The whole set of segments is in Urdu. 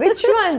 Which one?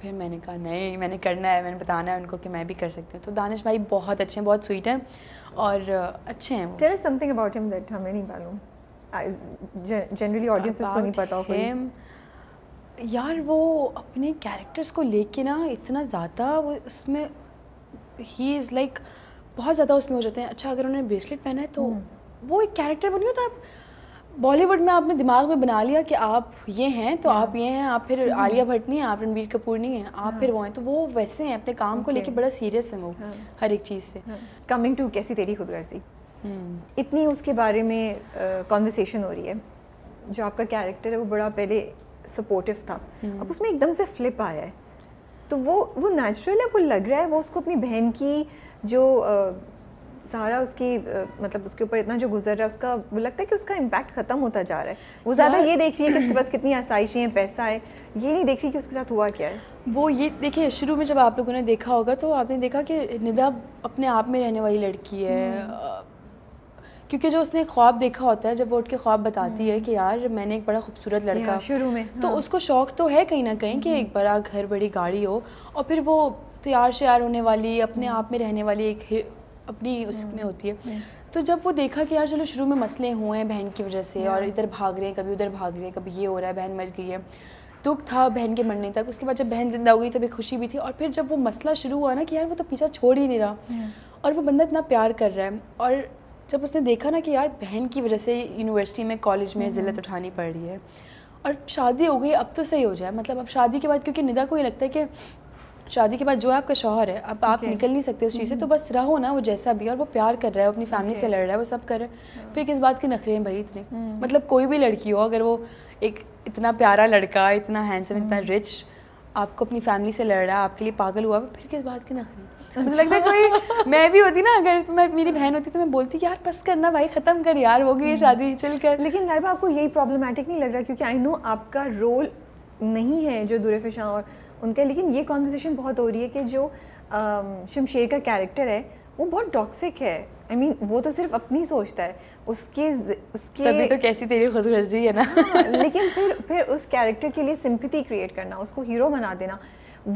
پھر میں نے کہا نہیں میں نے کرنا ہے, میں نے بتانا ہے ان کو کہ میں بھی کر سکتی ہوں. تو دانش بھائی بہت اچھے ہیں, بہت سویٹ ہیں اور اچھے ہیں. Tell us something about ہم دیٹ ہمیں نہیں معلوم, جنرلی آڈینسز کو نہیں پتا ہو. یار وہ اپنے کیریکٹرس کو لے کے نا اتنا زیادہ وہ اس میں ہی از لائک بہت زیادہ اس میں ہو جاتے ہیں. اچھا اگر انہوں نے بریسلیٹ پہنا ہے تو وہ ایک کیریکٹر بن گیا ہوتا ہے. بالی ووڈ میں آپ نے دماغ میں بنا لیا کہ آپ یہ ہیں تو آپ یہ ہیں, آپ پھر عالیہ بھٹ نہیں ہیں, آپ رنبیر کپور نہیں ہیں, آپ پھر وہ ہیں. تو وہ ویسے ہیں, اپنے کام کو لے کے بڑا سیریس ہیں وہ ہر ایک چیز سے. کمنگ ٹو کیسی تیری خود غرضی, اتنی اس کے بارے میں کانورسیشن ہو رہی ہے. جو آپ کا کیریکٹر ہے وہ بڑا پہلے سپورٹیو تھا, اب اس میں ایک دم سے فلپ آیا ہے. تو وہ نیچرل ہے, وہ لگ رہا ہے وہ اس کو اپنی بہن کی جو سارا اس کی مطلب اس کے اوپر اتنا جو گزر رہا ہے اس کا, وہ لگتا ہے کہ اس کا امپیکٹ ختم ہوتا جا رہا ہے. وہ زیادہ یہ دیکھ رہی ہے کہ اس کے پاس کتنی آسائشیں ہیں, پیسہ ہے, یہ نہیں دیکھ رہی کہ اس کے ساتھ ہوا کیا ہے. وہ یہ دیکھیں شروع میں جب آپ لوگوں نے دیکھا ہوگا تو آپ نے دیکھا کہ ندا اپنے آپ میں رہنے والی لڑکی ہے, کیونکہ جو اس نے خواب دیکھا ہوتا ہے, جب وہ اٹھ کے خواب بتاتی ہے کہ یار میں نے ایک بڑا خوبصورت لڑکا شروع میں, تو اس کو شوق تو ہے کہیں نہ کہیں کہ ایک بڑا گھر, بڑی گاڑی ہو, اور پھر وہ تیار شیار ہونے والی, اپنے آپ میں رہنے والی ایک اپنی اس میں ہوتی ہے. تو جب وہ دیکھا کہ یار چلو شروع میں مسئلے ہوئے ہیں بہن کی وجہ سے, اور ادھر بھاگ رہے ہیں, کبھی ادھر بھاگ رہے ہیں, کبھی یہ ہو رہا ہے, بہن مر گئی ہے, دکھ تھا بہن کے مرنے تک. اس کے بعد جب بہن زندہ ہو گئی تب ایک خوشی بھی تھی, اور پھر جب وہ مسئلہ شروع ہوا نا کہ یار وہ تو پیچھا چھوڑ ہی نہیں رہا, اور وہ بندہ اتنا پیار کر رہا ہے, اور جب اس نے دیکھا نا کہ یار بہن کی وجہ سے یونیورسٹی میں, کالج میں ذلت اٹھانی پڑ رہی ہے, اور شادی ہو گئی اب تو صحیح ہو جائے, مطلب اب شادی کے بعد, کیونکہ ندا کو یہ لگتا ہے کہ شادی کے بعد جو ہے آپ کا شوہر ہے, اب آپ نکل نہیں سکتے اس چیز سے, تو بس رہو نا وہ جیسا بھی, اور وہ پیار کر رہا ہے, اپنی فیملی سے لڑ رہا ہے, وہ سب کر رہا ہے. پھر کس بات کے نخرے ہیں بھائی اتنے, مطلب کوئی بھی لڑکی ہو اگر وہ ایک اتنا پیارا لڑکا, اتنا ہینڈسم, اتنا رچ آپ کو اپنی فیملی سے لڑ رہا ہے, آپ کے لیے پاگل ہوا, پھر کس بات کے نخرے. مجھے لگتا ہے کوئی میں بھی ہوتی نا, اگر میں میری بہن ہوتی تو میں بولتی یار بس کرنا بھائی, ختم کر یار, ہو گئی شادی چل کر. لیکن لائبہ آپ کو یہی پرابلمٹک نہیں لگ رہا, کیونکہ آئی نو آپ کا رول نہیں ہے جو دور فشاں اور ان کا, لیکن یہ کانورسیشن بہت ہو رہی ہے کہ جو شمشیر کا کیریکٹر ہے وہ بہت ٹاکسک ہے. آئی مین وہ تو صرف اپنی سوچتا ہے, اس کے تبھی تو کیسی تیری خود غرضی ہے نا. لیکن پھر اس کیریکٹر کے لیے سمپتھی کریٹ کرنا, اس کو ہیرو بنا دینا,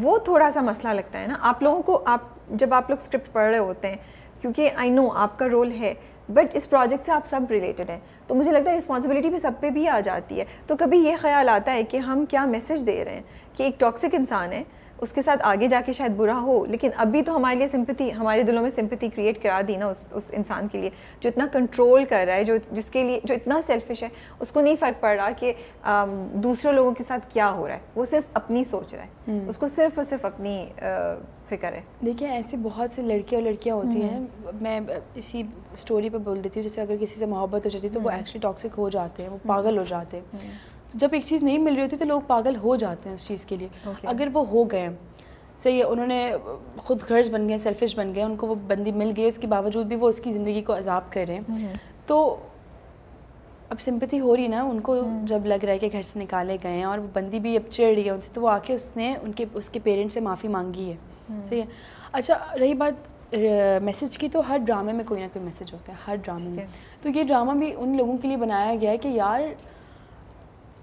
وہ تھوڑا سا مسئلہ لگتا ہے نا آپ لوگوں کو. جب آپ لوگ اسکرپٹ پڑھ رہے ہوتے ہیں, کیونکہ آئی نو آپ کا رول ہے, بٹ اس پروجیکٹ سے آپ سب ریلیٹڈ ہیں, تو مجھے لگتا ہے رسپانسبلٹی بھی سب پہ بھی آ جاتی ہے. تو کبھی یہ خیال آتا ہے کہ ہم کیا میسج دے رہے ہیں, کہ ایک ٹاکسک انسان ہے, اس کے ساتھ آگے جا کے شاید برا ہو, لیکن ابھی تو ہمارے لیے سمپتھی, ہمارے دلوں میں سمپتھی کریٹ کرا دی نا اس انسان کے لیے جو اتنا کنٹرول کر رہا ہے, جس کے لیے جو اتنا سیلفش ہے, اس کو نہیں فرق پڑ رہا کہ دوسرے لوگوں کے ساتھ کیا ہو رہا ہے, وہ صرف اپنی سوچ رہا ہے, اس کو صرف اور صرف اپنی فکر ہے. دیکھیں ایسی بہت سے لڑکے اور لڑکیاں ہوتی ہیں, میں اسی اسٹوری پہ بول دیتی ہوں, جیسے اگر کسی سے محبت ہو جاتی ہے تو وہ ایکچولی ٹاکسک ہو جاتے ہیں, وہ پاگل ہو جاتے ہیں. جب ایک چیز نہیں مل رہی ہوتی تو لوگ پاگل ہو جاتے ہیں اس چیز کے لیے. اگر وہ ہو گئے صحیح ہے, انہوں نے خود غرض بن گئے, سیلفش بن گئے, ان کو وہ بندی مل گئی, اس کے باوجود بھی وہ اس کی زندگی کو عذاب کر رہے ہیں, تو اب سمپتھی ہو رہی نا ان کو. جب لگ رہا ہے کہ گھر سے نکالے گئے ہیں اور وہ بندی بھی اب چڑھ رہی ہے ان سے, تو وہ آ کے اس نے اس کے پیرنٹس سے معافی مانگی ہے. صحیح ہے. اچھا رہی بات میسج کی, تو ہر ڈرامے میں کوئی نہ کوئی میسج ہوتا ہے, ہر ڈرامے میں. تو یہ ڈرامہ بھی ان لوگوں کے لیے بنایا گیا ہے کہ یار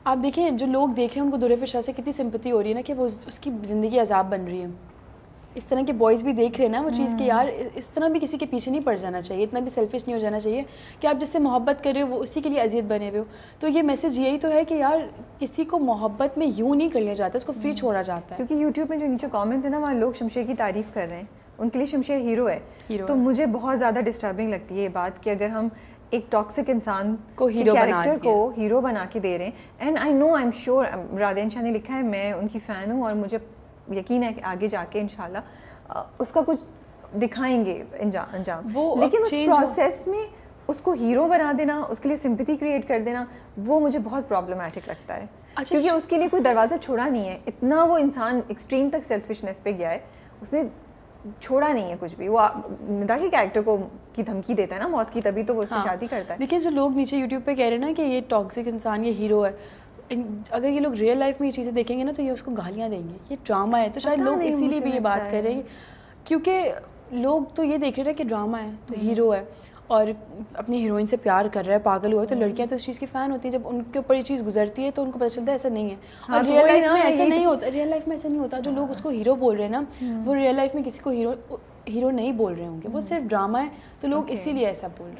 آپ دیکھیں جو لوگ دیکھ رہے ہیں ان کو دور فشاں سے کتنی سمپتھی ہو رہی ہے نا, کہ وہ اس کی زندگی عذاب بن رہی ہے. اس طرح کے بوائز بھی دیکھ رہے ہیں نا وہ چیز کہ یار اس طرح بھی کسی کے پیچھے نہیں پڑ جانا چاہیے, اتنا بھی سیلفش نہیں ہو جانا چاہیے کہ آپ جس سے محبت کر رہے ہو وہ اسی کے لیے اذیت بنے ہوئے ہو. تو یہ میسج یہی تو ہے کہ یار کسی کو محبت میں یوں نہیں کر لیا جاتا, اس کو فری چھوڑا جاتا ہے. کیونکہ یوٹیوب میں جو نیچے کامنٹس ہیں نا, وہاں لوگ شمشیر کی تعریف کر رہے ہیں, ان کے لیے شمشیر ہیرو ہے. تو مجھے بہت زیادہ ڈسٹربنگ لگتی ہے یہ بات کہ اگر ہم ایک ٹاکسک انسان کو کیریکٹر کو ہیرو بنا کے دے رہے ہیں. And I know, I am sure, Radin Shah نے لکھا ہے, میں ان کی فین ہوں, اور مجھے یقین ہے کہ آگے جا کے انشاءاللہ اس کا کچھ دکھائیں گے انجام. لیکن اس پروسیس میں اس کو ہیرو بنا دینا, اس کے لیے سمپتھی کریٹ کر دینا, وہ مجھے بہت پرابلمٹک لگتا ہے. کیونکہ اس کے لیے کوئی دروازہ چھوڑا نہیں ہے, اتنا وہ انسان ایکسٹریم تک سیلفشنس پہ گیا ہے, اس نے چھوڑا نہیں ہے کچھ بھی. وہ ندا کے کیریکٹر کو کی دھمکی دیتا ہے نا موت کی, تبھی تو وہ اس کی شادی کرتا ہے. دیکھیں جو لوگ نیچے یوٹیوب پہ کہہ رہے ہیں نا کہ یہ ٹاکسک انسان, یہ ہیرو ہے, اگر یہ لوگ ریئل لائف میں یہ چیزیں دیکھیں گے نا تو یہ اس کو گالیاں دیں گے, یہ ڈرامہ ہے. تو شاید لوگ اسی لیے بھی یہ بات کر رہے ہیں, کیونکہ لوگ تو یہ دیکھ رہے ہیں کہ ڈرامہ ہے تو ہیرو ہے, اور اپنی ہیروئن سے پیار کر رہا ہے, پاگل ہوا ہے, تو لڑکیاں تو اس چیز کی فین ہوتی ہیں. جب ان کے اوپر یہ چیز گزرتی ہے تو ان کو پتہ چلتا ہے ایسا نہیں ہے. اور ریئل لائف میں ایسا نہیں ہوتا, ریئل لائف میں ایسا نہیں ہوتا. جو لوگ اس کو ہیرو بول رہے ہیں نا, وہ ریئل لائف میں کسی کو ہیرو نہیں بول رہے ہوں گے, وہ صرف ڈرامہ ہے, تو لوگ اسی لیے ایسا بول رہے ہیں.